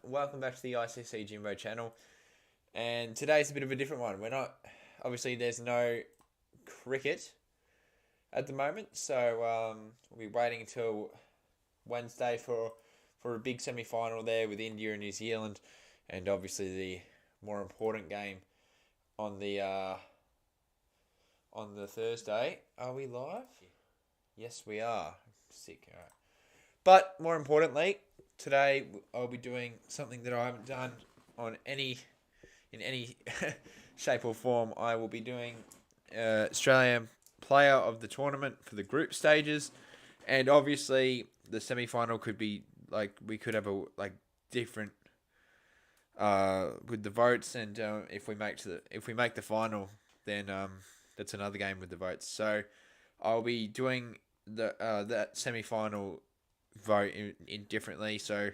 Welcome back to the ICC Jimbo channel. And today's a bit of a different one. Obviously, there's no cricket at the moment, so we'll be waiting until Wednesday for a big semi-final there with India and New Zealand, and obviously the more important game on the Thursday. Are we live? Yes, we are. Sick. All right. But more importantly, today I'll be doing something that I haven't done in any shape or form. I will be doing Australian player of the tournament for the group stages, and obviously the semi-final could be we could have a different with the votes, and if we make the final, then that's another game with the votes. So I'll be doing that semi-final vote in differently. So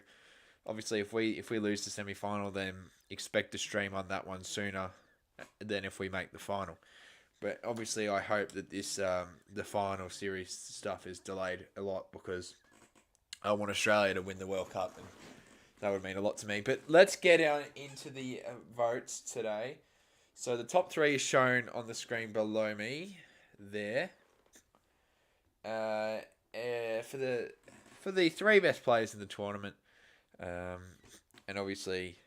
obviously, if we lose the semi-final, then expect to stream on that one sooner than if we make the final. But obviously, I hope that this the final series stuff is delayed a lot, because I want Australia to win the World Cup, and that would mean a lot to me. But let's get into the votes today. So the top three is shown on the screen below me there. For the three best players in the tournament, and obviously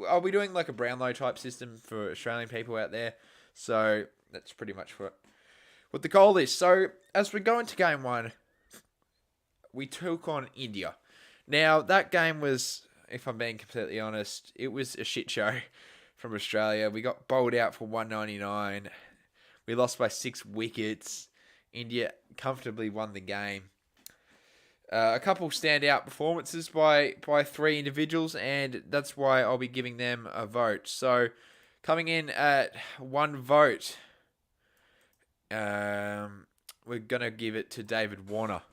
I'll be doing like a Brownlow type system for Australian people out there. So that's pretty much what the goal is. So as we go into game one, we took on India. Now that game was, if I'm being completely honest, it was a shit show from Australia. We got bowled out for 199. We lost by 6 wickets. India comfortably won the game. A couple standout performances by 3 individuals, and that's why I'll be giving them a vote. So, coming in at 1 vote, we're going to give it to David Warner.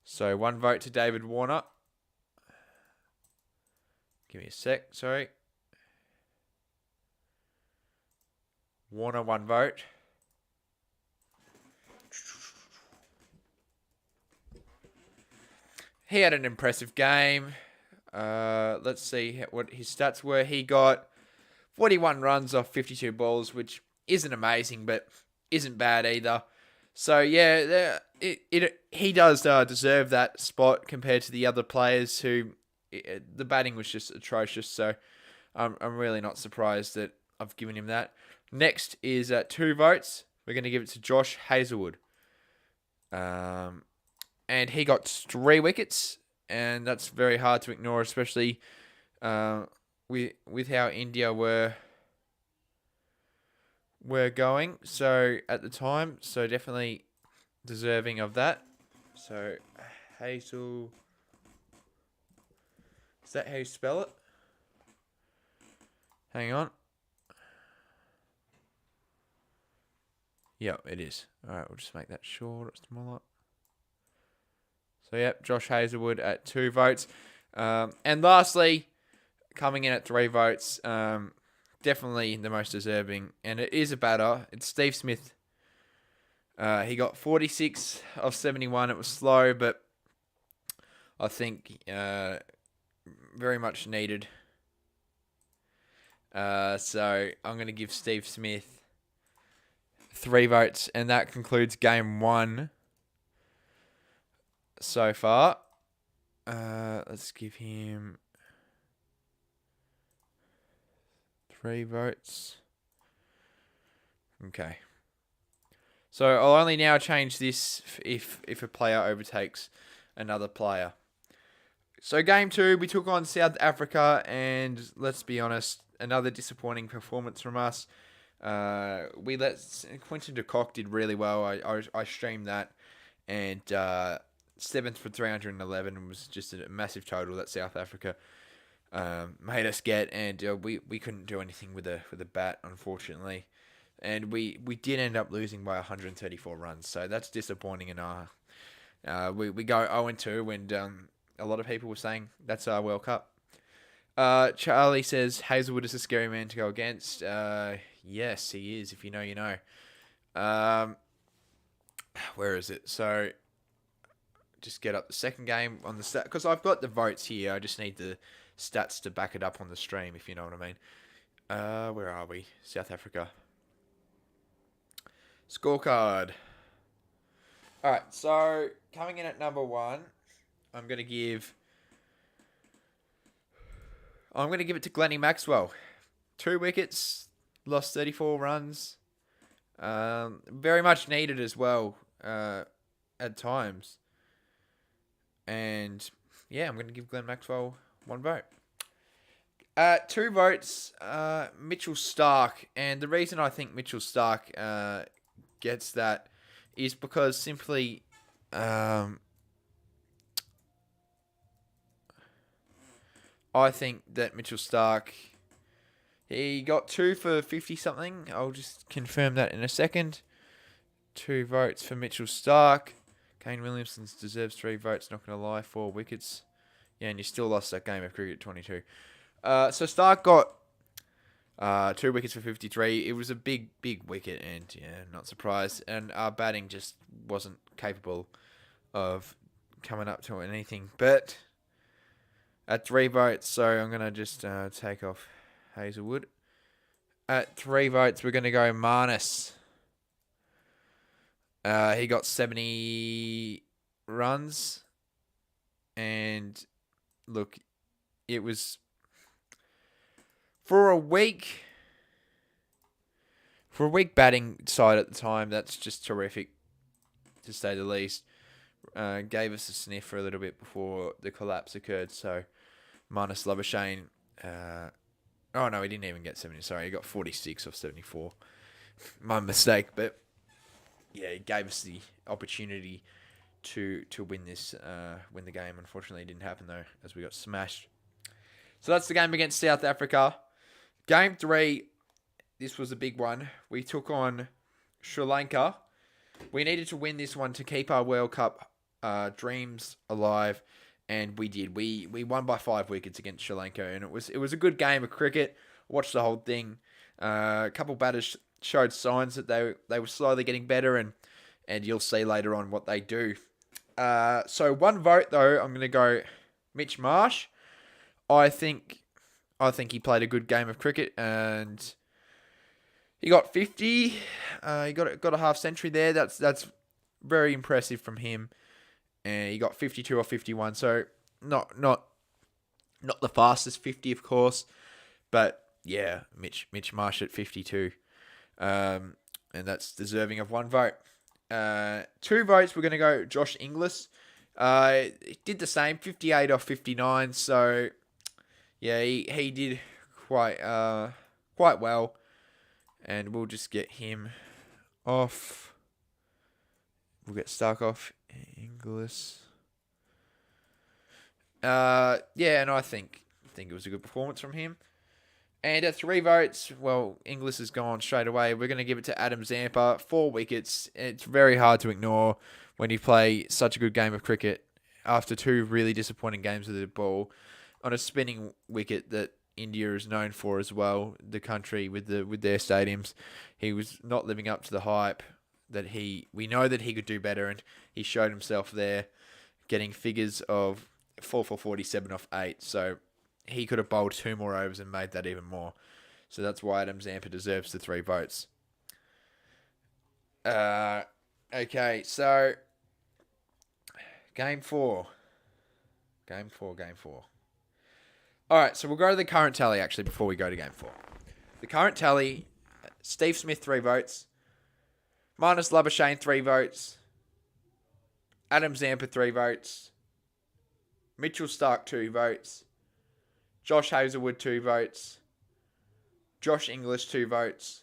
So, 1 vote to David Warner. Give me a sec, sorry. Warner, 1 vote. He had an impressive game. Let's see what his stats were. He got 41 runs off 52 balls, which isn't amazing, but isn't bad either. So yeah, he does deserve that spot compared to the other players who the batting was just atrocious. So I'm really not surprised that I've given him that. Next is 2 votes. We're going to give it to Josh Hazlewood. And he got 3 wickets, and that's very hard to ignore, especially with how India were going. So at the time, so definitely deserving of that. So Hazel, is that how you spell it? Hang on. Yep, it is. All right, we'll just make that short. It's smaller. So, yep, Josh Hazlewood at 2 votes. And lastly, coming in at 3 votes, definitely the most deserving, and it is a batter. It's Steve Smith. He got 46 of 71. It was slow, but I think very much needed. So, I'm going to give Steve Smith 3 votes, and that concludes game 1. So far, let's give him 3 votes. Okay. So I'll only now change this if a player overtakes another player. So game 2, we took on South Africa, and let's be honest, another disappointing performance from us. Quinton de Kock did really well. I streamed that, and 7th for 311 was just a massive total that South Africa made us get, and we couldn't do anything with a bat, unfortunately, and we did end up losing by 134 runs, so that's disappointing. And we go 0-2, and a lot of people were saying that's our World Cup. Charlie says Hazlewood is a scary man to go against. Yes, he is. If you know, you know. Where is it? So just get up the second game on the stat, because I've got the votes here. I just need to stats to back it up on the stream, if you know what I mean. Where are we? South Africa. Scorecard. All right, so coming in at number 1, I'm going to give it to Glennie Maxwell. 2 wickets, lost 34 runs. Very much needed as well at times. And yeah, I'm going to give Glenn Maxwell 1 vote. 2 votes, Mitchell Starc. And the reason I think Mitchell Starc gets that is because simply I think that Mitchell Starc, he got 2 for 50 something. I'll just confirm that in a second. 2 votes for Mitchell Starc. Kane Williamson deserves 3 votes, not going to lie, 4 wickets. Yeah, and you still lost that game of cricket 22. So Starc got 2 wickets for 53. It was a big wicket, and yeah, not surprised. And our batting just wasn't capable of coming up to anything. But at 3 votes, so I'm going to just take off Hazelwood. At 3 votes, we're going to go Marnus. He got 70 runs. And look, it was for a weak batting side at the time. That's just terrific, to say the least. Gave us a sniff for a little bit before the collapse occurred. So Marnus Labuschagne, oh no, he didn't even get 70. Sorry, he got 46 off 74. My mistake, but yeah, he gave us the opportunity to win the game. Unfortunately, it didn't happen though, as we got smashed. So that's the game against South Africa. Game 3, this was a big one. We took on Sri Lanka. We needed to win this one to keep our World Cup dreams alive, and we did. We won by 5 wickets against Sri Lanka, and it was a good game of cricket. Watched the whole thing. A couple batters showed signs that they were slowly getting better, and you'll see later on what they do. So 1 vote though, I'm going to go Mitch Marsh. I think he played a good game of cricket, and he got 50. He got a half century there. That's very impressive from him. And he got 52 or 51. So not the fastest 50, of course, but yeah, Mitch Marsh at 52. And that's deserving of 1 vote. 2 votes, we're going to go Josh Inglis. He did the same, 58 off 59. So yeah, he did quite well, and we'll just get him off. We'll get Starc off. Inglis. Yeah, and I think it was a good performance from him. And at 3 votes, well, Inglis is gone straight away. We're going to give it to Adam Zampa, 4 wickets. It's very hard to ignore when you play such a good game of cricket after 2 really disappointing games with the ball on a spinning wicket that India is known for as well. The country with their stadiums, he was not living up to the hype that we know that he could do better, and he showed himself there, getting figures of 4 for 47 off 8. So he could have bowled 2 more overs and made that even more. So that's why Adam Zampa deserves the 3 votes. Okay, so Game 4. All right, so we'll go to the current tally, actually, before we go to Game 4. The current tally, Steve Smith, 3 votes. Marnus Labuschagne, 3 votes. Adam Zampa, 3 votes. Mitchell Starc, 2 votes. Josh Hazelwood, 2 votes. Josh Inglis, 2 votes.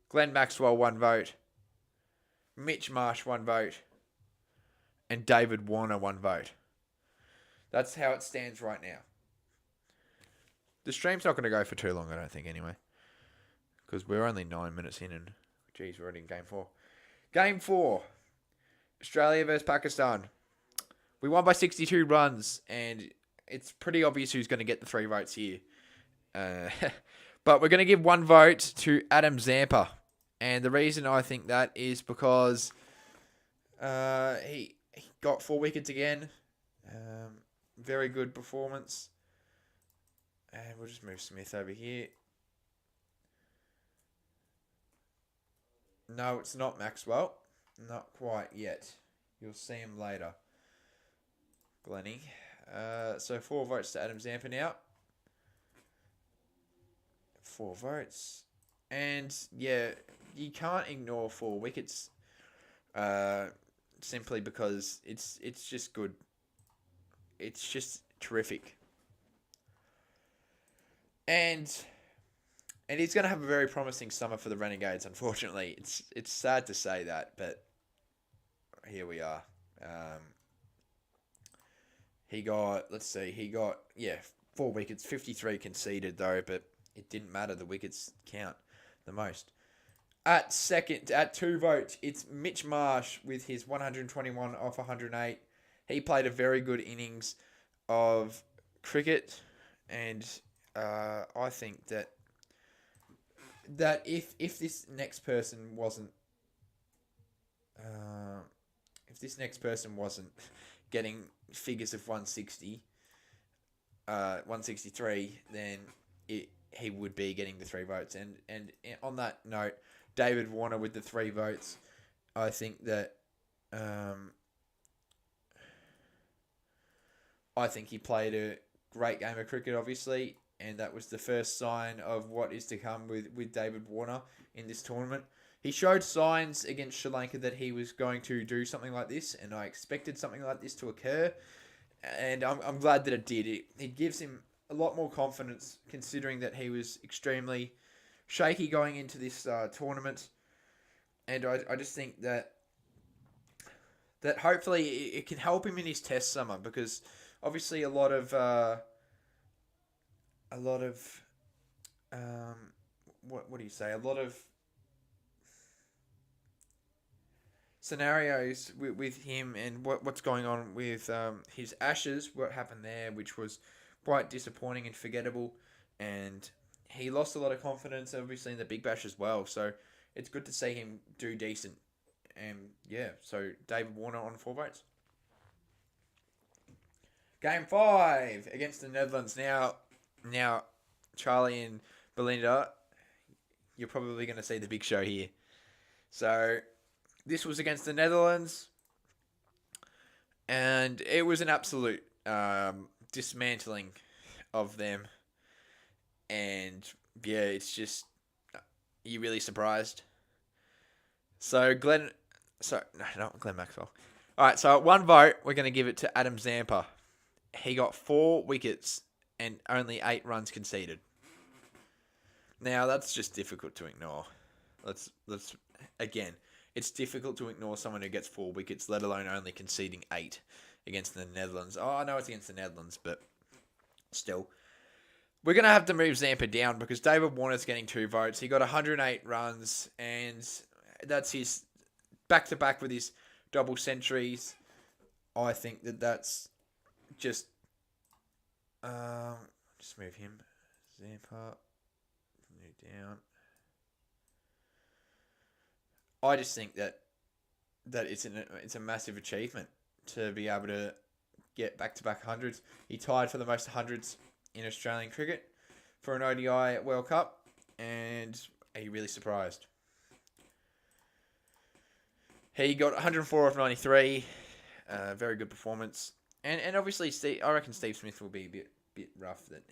Glenn Maxwell, 1 vote. Mitch Marsh, 1 vote. And David Warner, 1 vote. That's how it stands right now. The stream's not going to go for too long, I don't think, anyway. Because we're only 9 minutes in, and geez, we're already in Game 4. Game 4. Australia versus Pakistan. We won by 62 runs, and it's pretty obvious who's going to get the 3 votes here. But we're going to give 1 vote to Adam Zampa. And the reason I think that is because he got 4 wickets again. Very good performance. And we'll just move Smith over here. No, it's not Maxwell. Not quite yet. You'll see him later. Glennie. So 4 votes to Adam Zampa now. 4 votes. And yeah, you can't ignore 4 wickets. Simply because it's just good. It's just terrific. And he's going to have a very promising summer for the Renegades. Unfortunately, it's sad to say that, but here we are. He got 4 wickets, 53 conceded though, but it didn't matter. The wickets count the most. At 2 votes, it's Mitch Marsh with his 121 off 108. He played a very good innings of cricket, and I think that if this next person wasn't getting figures of 160, 163, then he would be getting the 3 votes. And on that note, David Warner with the 3 votes. I think that he played a great game of cricket, obviously, and that was the first sign of what is to come with David Warner in this tournament. He showed signs against Sri Lanka that he was going to do something like this, and I expected something like this to occur, and I'm glad that it did. It gives him a lot more confidence, considering that he was extremely shaky going into this tournament, and I just think that hopefully it can help him in his test summer, because obviously a lot of scenarios with him and what's going on with his Ashes, what happened there, which was quite disappointing and forgettable, and he lost a lot of confidence, obviously, in the Big Bash as well, so it's good to see him do decent. And yeah, so David Warner on 4 votes. Game 5 against the Netherlands. Now, Charlie and Belinda, you're probably going to see the big show here. So, this was against the Netherlands, and it was an absolute dismantling of them. And yeah, it's just, you really surprised. So, not Glenn Maxwell. All right, so 1 vote, we're going to give it to Adam Zampa. He got 4 wickets and only 8 runs conceded. Now, that's just difficult to ignore. Again, it's difficult to ignore someone who gets 4 wickets, let alone only conceding 8 against the Netherlands. Oh, I know it's against the Netherlands, but still. We're going to have to move Zampa down because David Warner's getting 2 votes. He got 108 runs, and that's his back-to-back with his double centuries. I think that's just move him. Zampa. Move down. I just think that it's a massive achievement to be able to get back-to-back hundreds. He tied for the most hundreds in Australian cricket for an ODI World Cup, and are you really surprised? He got 104 of 93, very good performance, and obviously I reckon Steve Smith will be a bit rough that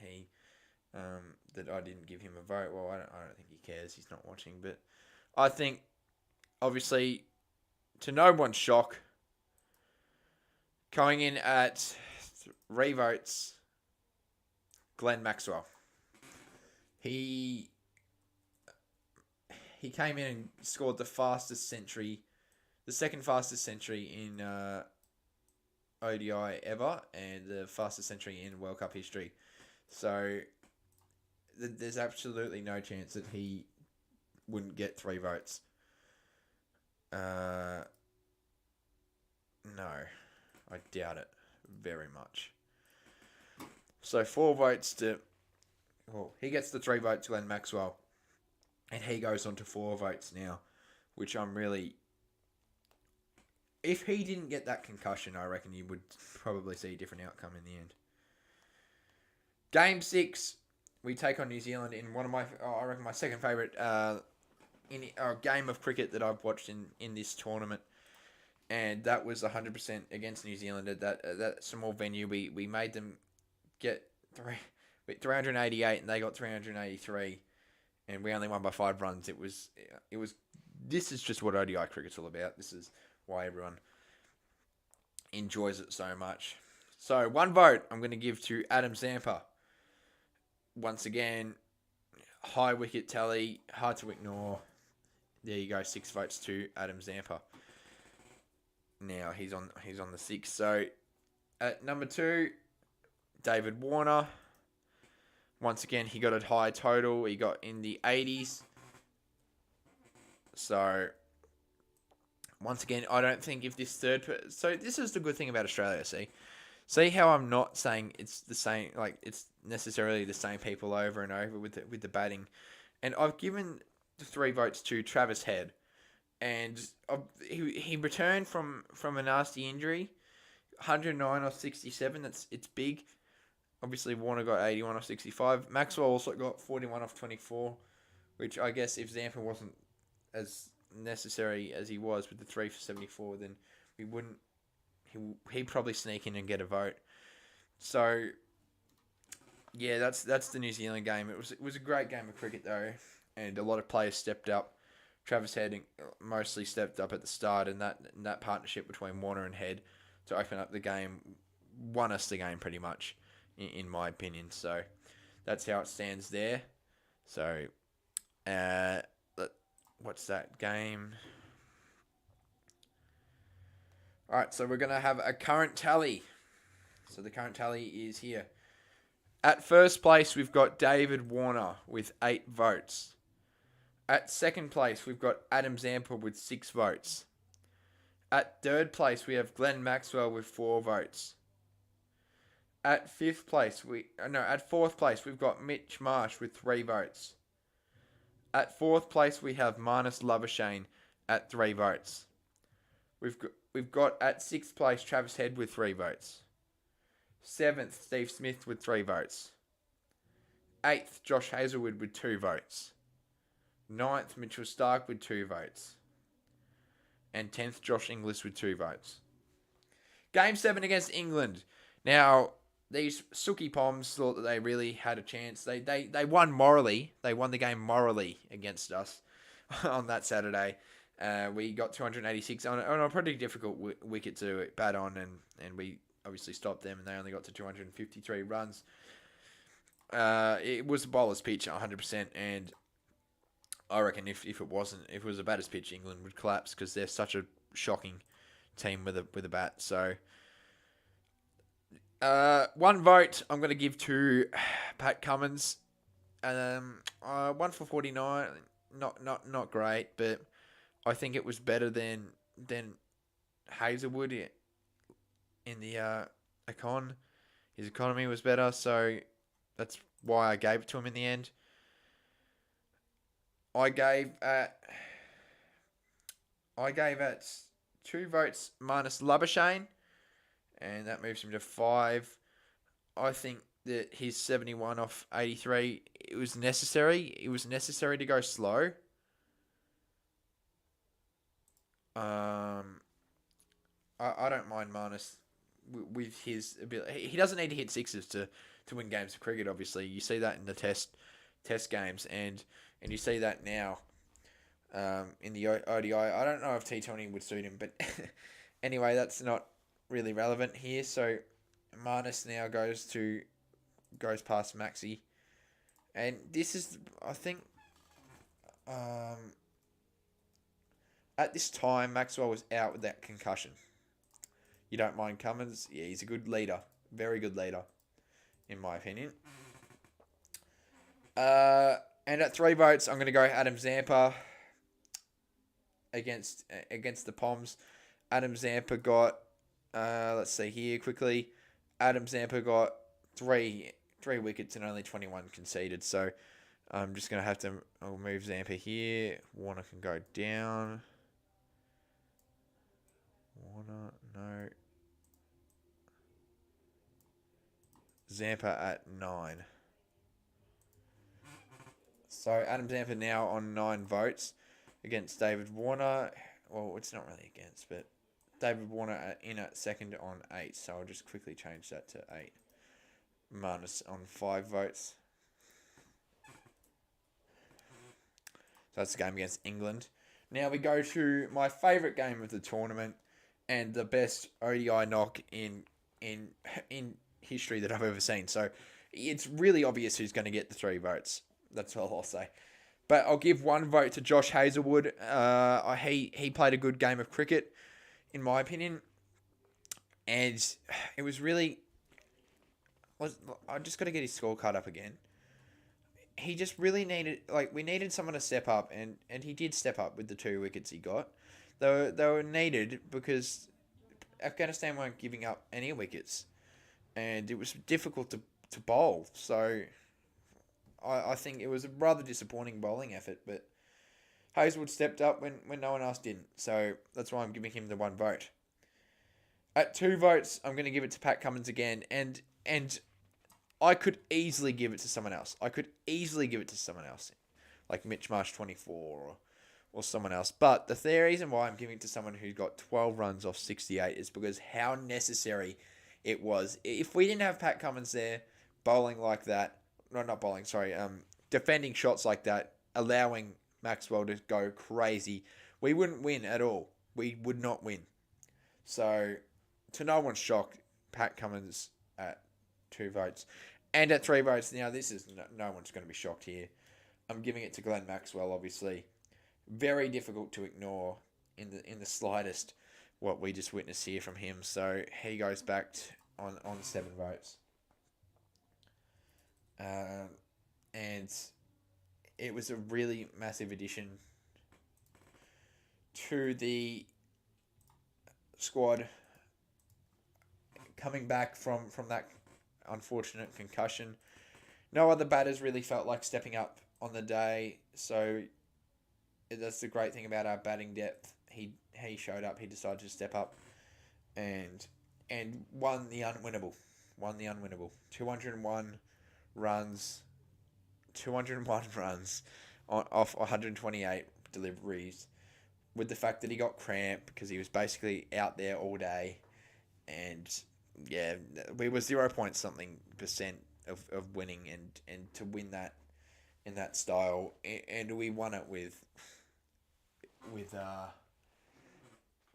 that I didn't give him a vote. Well, I don't think he cares. He's not watching, but I think obviously to no one's shock, going in at 3 votes, Glenn Maxwell. He came in and scored the fastest century, the second fastest century in ODI ever, and the fastest century in World Cup history. So there's absolutely no chance that he wouldn't get 3 votes. No, I doubt it very much. So 4 votes to... Well, he gets the 3 votes, Glenn Maxwell. And he goes on to 4 votes now, which I'm really... If he didn't get that concussion, I reckon you would probably see a different outcome in the end. Game 6, we take on New Zealand in one of my, I reckon my second favourite game of cricket that I've watched in this tournament, and that was 100% against New Zealand at that small venue. We made them get 388 and they got 383, and we only won by 5 runs. It was. This is just what ODI cricket's all about. This is why everyone enjoys it so much. So 1 vote I'm going to give to Adam Zampa. Once again, high wicket tally, hard to ignore. There you go, 6 votes to Adam Zampa. Now he's on the 6. So at number 2, David Warner. Once again, he got a high total. He got in the 80s. So once again, I don't think if this so this is the good thing about Australia. See how I'm not saying it's the same, like it's necessarily the same people over and over with the batting, and I've given the 3 votes to Travis Head, and he returned from a nasty injury, 109 off 67. It's big. Obviously, Warner got 81 off 65. Maxwell also got 41 off 24, which I guess if Zampa wasn't as necessary as he was with the 3 for 74, then we wouldn't. He'd probably sneak in and get a vote. So yeah, that's the New Zealand game. It was a great game of cricket though, and a lot of players stepped up. Travis Head mostly stepped up at the start, and that partnership between Warner and Head to open up the game won us the game pretty much, in my opinion. So that's how it stands there. So what's that game? Alright, so we're going to have a current tally. So the current tally is here. At first place, we've got David Warner with 8 votes. At second place, we've got Adam Zampa with 6 votes. At third place, we have Glenn Maxwell with 4 votes. At fourth place, we've got Mitch Marsh with 3 votes. At fourth place, we have Marnus Labuschagne at 3 votes. We've got at 6th place Travis Head with 3 votes. 7th, Steve Smith with 3 votes. 8th, Josh Hazlewood with 2 votes. 9th, Mitchell Starc with 2 votes. And 10th, Josh Inglis with 2 votes. Game 7 against England. Now, these Sookie Poms thought that they really had a chance. They won morally. They won the game morally against us on that Saturday. We got 286 on a pretty difficult wicket to bat on, and we obviously stopped them, and they only got to 253 runs. It was a bowler's pitch 100%, and I reckon if it was a batter's pitch, England would collapse because they're such a shocking team with a bat. So 1 vote I'm going to give to Pat Cummins. 1 for 49, not great, but I think it was better than Hazlewood in the econ. His economy was better, so that's why I gave it to him in the end. I gave at 2 votes Marnus Labuschagne, and that moves him to 5. I think that his 71 off 83, it was necessary. It was necessary to go slow. I don't mind Marnus with his ability. He doesn't need to hit sixes to win games of cricket. Obviously, you see that in the test games, and you see that now in the ODI. I don't know if T20 would suit him, but anyway, that's not really relevant here. So Marnus now goes past Maxi, and this is, I think, at this time Maxwell was out with that concussion. You don't mind Cummins? Yeah, he's a good leader, very good leader, in my opinion. And at 3 votes, I'm going to go Adam Zampa against the Poms. Adam Zampa got, let's see here quickly. Adam Zampa got 3 wickets and only 21 conceded. So I'm just going to have to, I'll move Zampa here. Warner can go down. Warner, no. Zampa at 9. So Adam Zampa now on 9 votes against David Warner. Well, it's not really against, but David Warner in at second on 8. So I'll just quickly change that to 8. Marnus on 5 votes. So that's the game against England. Now we go to my favourite game of the tournament and the best ODI knock in history that I've ever seen. So it's really obvious who's going to get the 3 votes. That's all I'll say. But I'll give 1 vote to Josh Hazlewood. He played a good game of cricket, in my opinion. And it was really... I just got to get his scorecard up again. He just really needed... we needed someone to step up, and he did step up with the 2 wickets he got. They were needed because Afghanistan weren't giving up any wickets. And it was difficult to bowl. So I think it was a rather disappointing bowling effort. But Hazlewood stepped up when no one else didn't. So that's why I'm giving him the 1 vote. At 2 votes, I'm going to give it to Pat Cummins again. And I could easily give it to someone else. Like Mitch Marsh 24 or someone else. But the reason why I'm giving it to someone who got 12 runs off 68 is because how necessary it was. If we didn't have Pat Cummins there bowling like that, defending shots like that, allowing Maxwell to go crazy, we wouldn't win at all. We would not win. So, to no one's shock, Pat Cummins at 2 votes. And at 3 votes, now this is, no one's going to be shocked here. I'm giving it to Glenn Maxwell, obviously. Very difficult to ignore in the slightest what we just witnessed here from him. So he goes back on 7 votes. And it was a really massive addition to the squad coming back from that unfortunate concussion. No other batters really felt like stepping up on the day, so that's the great thing about our batting depth. He showed up, he decided to step up and won the unwinnable. 201 runs off 128 deliveries, with the fact that he got cramp because he was basically out there all day. And yeah, we were 0.something% of winning, and to win that in that style, and we won it with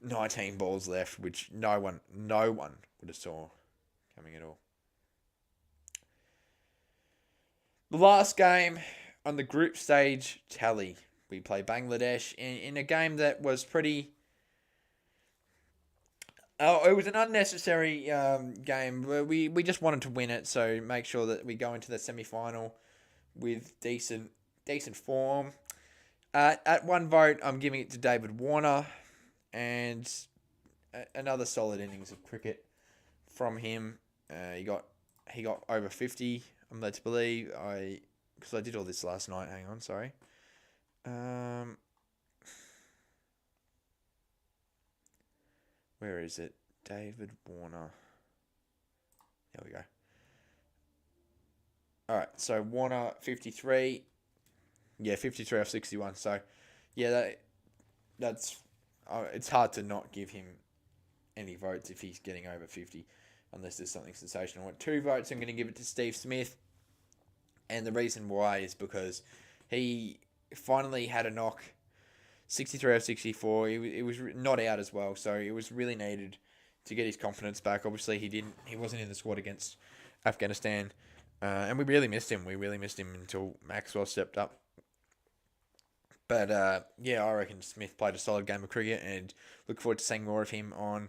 19 balls left, which no one would have saw coming at all. The last game on the group stage tally, we played Bangladesh in a game that was pretty... it was an unnecessary game. We just wanted to win it, so make sure that we go into the semi-final with decent form. At 1 vote, I'm giving it to David Warner, and another solid innings of cricket from him. He got over 50. I'm led to believe. Because I did all this last night. Hang on, sorry. Where is it? David Warner. There we go. Alright, so Warner, 53. Yeah, 53 off 61. So, yeah, that's... it's hard to not give him any votes if he's getting over 50, unless there's something sensational. At 2 votes, I'm going to give it to Steve Smith. And the reason why is because he finally had a knock, 63 off 64. He was not out as well, so it was really needed to get his confidence back. Obviously, he wasn't in the squad against Afghanistan, and we really missed him. We really missed him until Maxwell stepped up. But yeah, I reckon Smith played a solid game of cricket, and look forward to seeing more of him on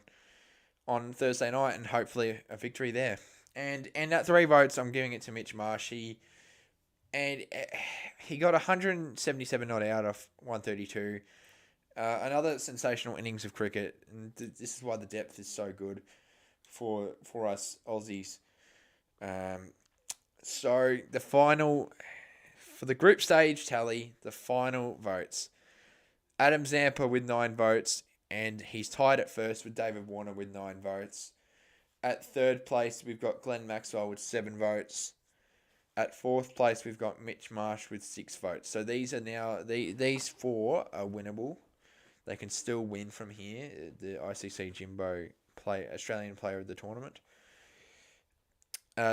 Thursday night, and hopefully a victory there. And at 3 votes, I'm giving it to Mitch Marsh. He got 177 not out off 132. Another sensational innings of cricket, and this is why the depth is so good for us Aussies. So the final, for the group stage tally, the final votes. Adam Zampa with 9 votes, and he's tied at first with David Warner with 9 votes. At 3rd place, we've got Glenn Maxwell with 7 votes. At fourth place, we've got Mitch Marsh with 6 votes. So these are now these 4 are winnable. They can still win from here. The ICC Jimbo Australian Player of the Tournament.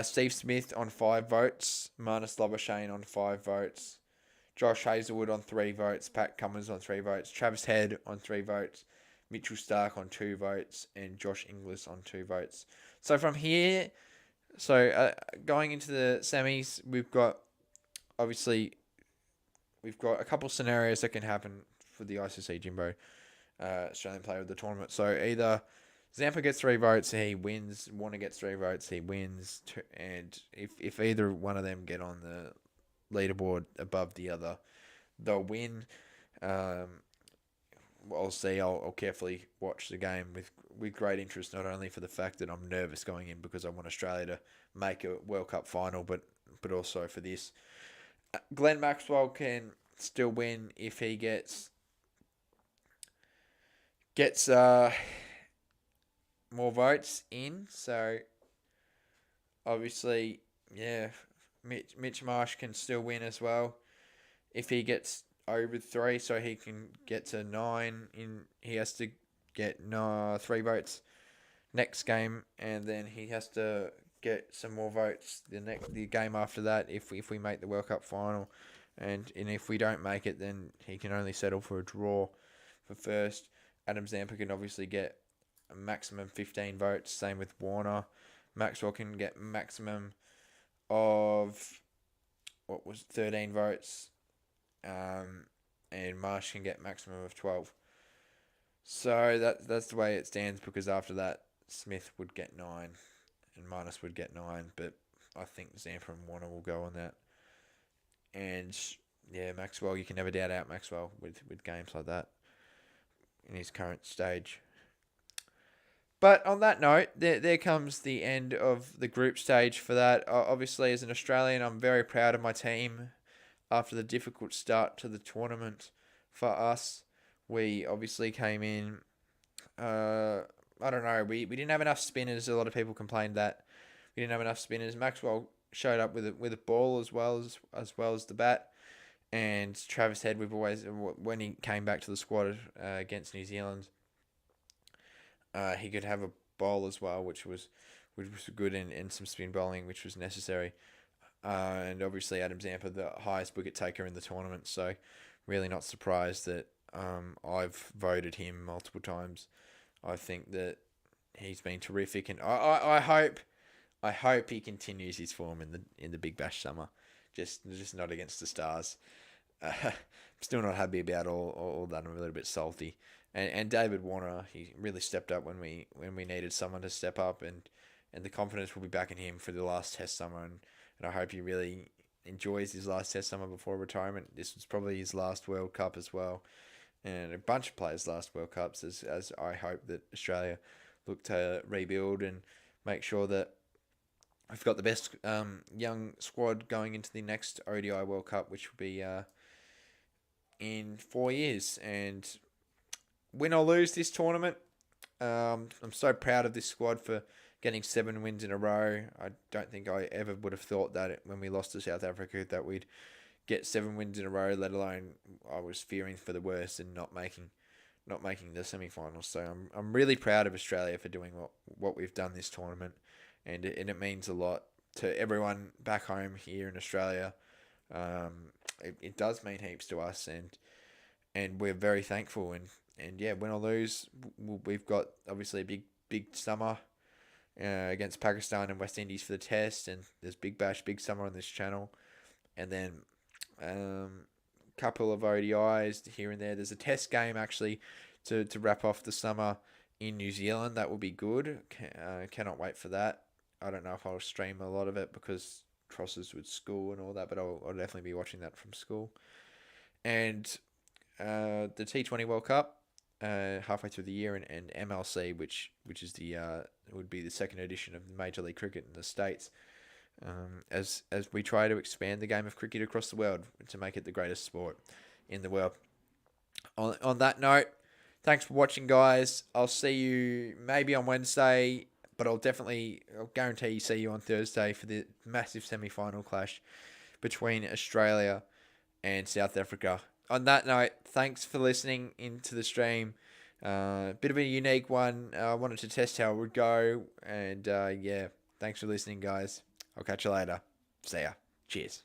Steve Smith on 5 votes. Marnus Labuschagne on 5 votes. Josh Hazelwood on 3 votes. Pat Cummins on 3 votes. Travis Head on 3 votes. Mitchell Stark on 2 votes. And Josh Inglis on 2 votes. So from here, going into the semis, we've got a couple scenarios that can happen for the ICC Jimbo Australian Player of the Tournament. So either Zampa gets 3 votes, he wins. Warner gets 3 votes, he wins. And if either one of them get on the leaderboard above the other, they'll win. I'll see. I'll carefully watch the game with great interest, not only for the fact that I'm nervous going in because I want Australia to make a World Cup final, but also for this. Glenn Maxwell can still win if he gets more votes in. So obviously, yeah, Mitch Marsh can still win as well if he gets over 3, so he can get to 9. He has to get 3 votes next game, and then he has to get some more votes the game after that if we make the World Cup final, and if we don't make it, then he can only settle for a draw for first. Adam Zampa can obviously get a maximum 15 votes. Same with Warner. Maxwell can get maximum of 13 votes. And Marsh can get maximum of 12. So that's the way it stands, because after that, Smith would get 9 and Marnus would get 9, but I think Zampa and Warner will go on that. And yeah, Maxwell, you can never doubt out Maxwell with games like that in his current stage. But on that note, there comes the end of the group stage for that. Obviously, as an Australian, I'm very proud of my team. After the difficult start to the tournament for us, we obviously came in. I don't know. We didn't have enough spinners. A lot of people complained that we didn't have enough spinners. Maxwell showed up with a ball as well as the bat, and Travis Head. When he came back to the squad against New Zealand, he could have a bowl as well, which was good, and some spin bowling, which was necessary. And obviously Adam Zampa, the highest wicket taker in the tournament, so really not surprised that I've voted him multiple times. I think that he's been terrific, and I hope he continues his form in the Big Bash summer, just not against the Stars. I'm still not happy about all that. I'm a little bit salty. And David Warner, he really stepped up when we needed someone to step up, and the confidence will be back in him for the last Test summer, and I hope he really enjoys his last Test summer before retirement. This was probably his last World Cup as well, and a bunch of players' last World Cups, as I hope that Australia look to rebuild and make sure that we've got the best young squad going into the next ODI World Cup, which will be in 4 years. And win or lose this tournament, I'm so proud of this squad for getting 7 wins in a row. I don't think I ever would have thought that when we lost to South Africa that we'd get 7 wins in a row, let alone I was fearing for the worst and not making the semi-finals. So I'm really proud of Australia for doing what we've done this tournament, and it means a lot to everyone back home here in Australia. It does mean heaps to us, and we're very thankful. And yeah, win or lose, we've got obviously a big summer against Pakistan and West Indies for the Test, and there's Big Bash, big summer on this channel, and then couple of ODIs here and there. There's a Test game actually to wrap off the summer in New Zealand. That will be good. Cannot wait for that. I don't know if I'll stream a lot of it because crosses with school and all that, but I'll definitely be watching that from school. And the T20 World Cup halfway through the year, and MLC, which is would be the second edition of Major League Cricket in the States, as we try to expand the game of cricket across the world to make it the greatest sport in the world. On that note, thanks for watching, guys. I'll see you maybe on Wednesday, But I'll guarantee see you on Thursday for the massive semi-final clash between Australia and South Africa. On that note, thanks for listening into the stream. Bit of a unique one. I wanted to test how it would go. And yeah, thanks for listening, guys. I'll catch you later. See ya. Cheers.